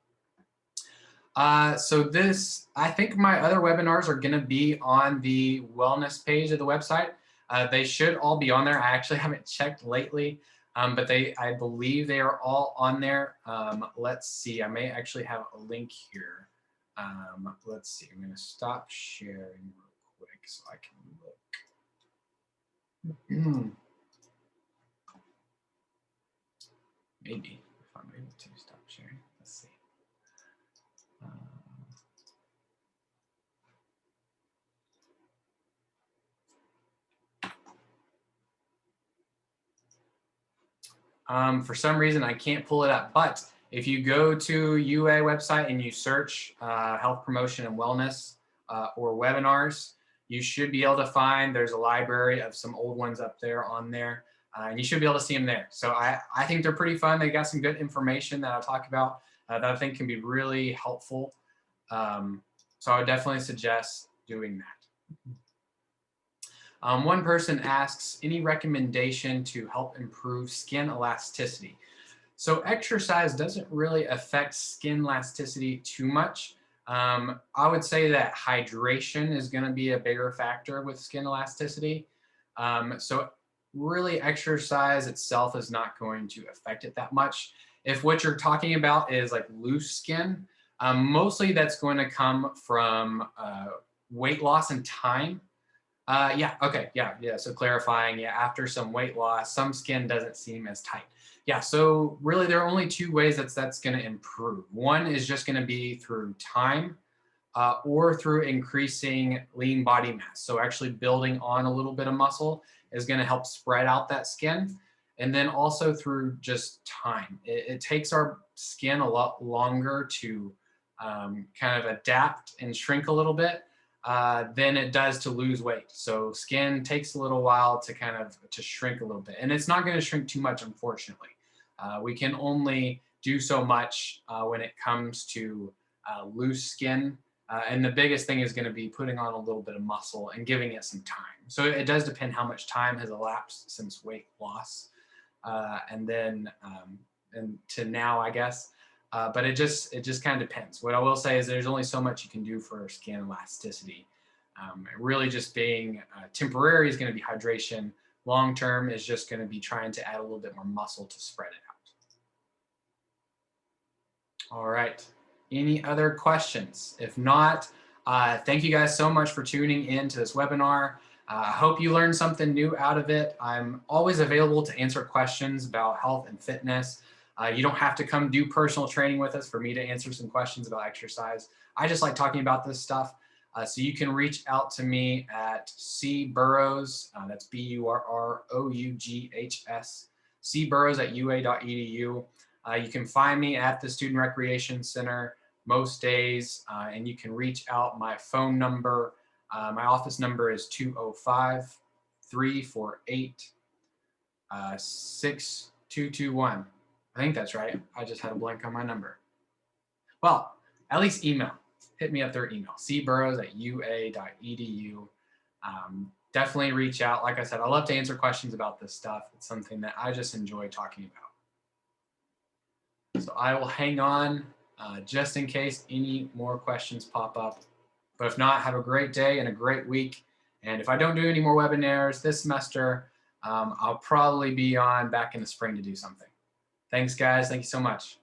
So this, I think my other webinars are going to be on the wellness page of the website. They should all be on there. I actually haven't checked lately, but I believe they are all on there. Let's see, I may actually have a link here. Let's see, I'm going to stop sharing real quick so I can look. Maybe if I'm able to stop sharing. Let's see. For some reason, I can't pull it up, but if you go to UA website and you search health promotion and wellness or webinars, you should be able to find, there's a library of some old ones up there on there, and you should be able to see them there. So I think they're pretty fun. They got some good information that I'll talk about that I think can be really helpful. So I would definitely suggest doing that. One person asks, any recommendation to help improve skin elasticity? So exercise doesn't really affect skin elasticity too much. I would say that hydration is going to be a bigger factor with skin elasticity. So really exercise itself is not going to affect it that much. If what you're talking about is like loose skin, mostly that's going to come from weight loss and time. Yeah, okay, yeah. So clarifying, yeah, after some weight loss, some skin doesn't seem as tight. Yeah, so really there are only two ways that's going to improve. One is just going to be through time or through increasing lean body mass. So actually building on a little bit of muscle is going to help spread out that skin. And then also through just time. It takes our skin a lot longer to kind of adapt and shrink a little bit. than it does to lose weight. So skin takes a little while to kind of to shrink a little bit, and it's not going to shrink too much, unfortunately. We can only do so much when it comes to loose skin. And the biggest thing is going to be putting on a little bit of muscle and giving it some time. So it does depend how much time has elapsed since weight loss, and then and to now, I guess. But it just kind of depends. What I will say is there's only so much you can do for skin elasticity. Really just being temporary is going to be hydration. Long term is just going to be trying to add a little bit more muscle to spread it out. All right. Any other questions? If not, thank you guys so much for tuning in to this webinar. I hope you learned something new out of it. I'm always available to answer questions about health and fitness. You don't have to come do personal training with us for me to answer some questions about exercise. I just like talking about this stuff. So you can reach out to me at cburroughs, that's B-U-R-R-O-U-G-H-S, cburroughs@ua.edu. You can find me at the Student Recreation Center most days, and you can reach out. My phone number, my office number is 205-348-6221. I think that's right. I just had a blank on my number. Well, at least email. Hit me up their email, cburroughs@ua.edu. Definitely reach out. Like I said, I love to answer questions about this stuff. It's something that I just enjoy talking about. So I will hang on just in case any more questions pop up. But if not, have a great day and a great week. And if I don't do any more webinars this semester, I'll probably be on back in the spring to do something. Thanks, guys. Thank you so much.